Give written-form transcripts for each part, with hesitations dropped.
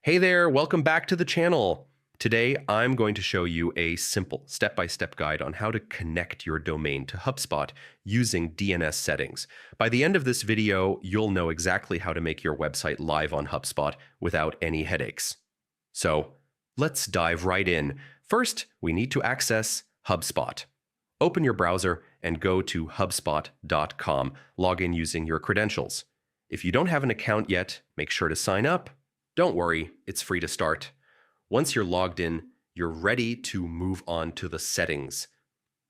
Hey there, welcome back to the channel. Today, I'm going to show you a simple step-by-step guide on how to connect your domain to HubSpot using DNS settings. By the end of this video, you'll know exactly how to make your website live on HubSpot without any headaches. So, let's dive right in. First, we need to access HubSpot. Open your browser and go to hubspot.com. Log in using your credentials. If you don't have an account yet, make sure to sign up. Don't worry, it's free to start. Once you're logged in, you're ready to move on to the settings.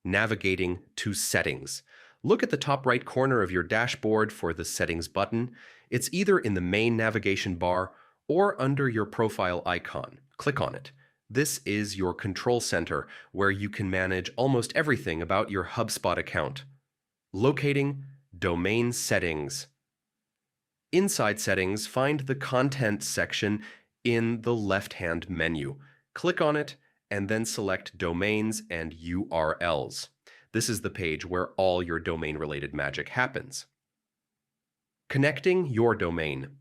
Navigating to settings. Look at the top right corner of your dashboard for the settings button. It's either in the main navigation bar or under your profile icon. Click on it. This is your control center where you can manage almost everything about your HubSpot account. Locating domain settings. Inside settings, find the content section in the left-hand menu. Click on it and then select domains and URLs. This is the page where all your domain-related magic happens. Connecting your domain.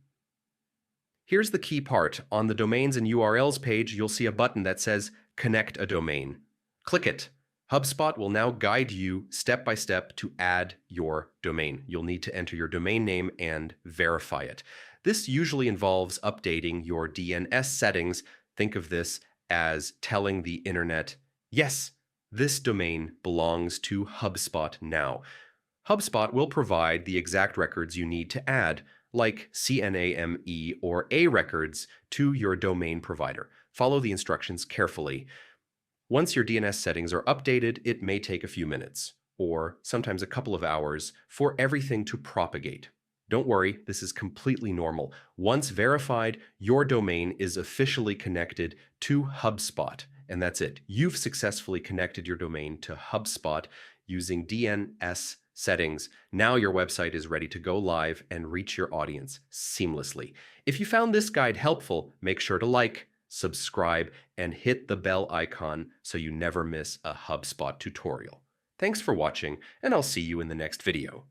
Here's the key part. On the domains and URLs page, you'll see a button that says Connect a Domain. Click it. HubSpot will now guide you step by step to add your domain. You'll need to enter your domain name and verify it. This usually involves updating your DNS settings. Think of this as telling the internet, yes, this domain belongs to HubSpot now. HubSpot will provide the exact records you need to add, like CNAME or A records, to your domain provider. Follow the instructions carefully. Once your DNS settings are updated, it may take a few minutes, or sometimes a couple of hours, for everything to propagate. Don't worry, this is completely normal. Once verified, your domain is officially connected to HubSpot, and that's it. You've successfully connected your domain to HubSpot using DNS settings. Now your website is ready to go live and reach your audience seamlessly. If you found this guide helpful, make sure to like, subscribe, and hit the bell icon so you never miss a HubSpot tutorial. Thanks for watching, and I'll see you in the next video.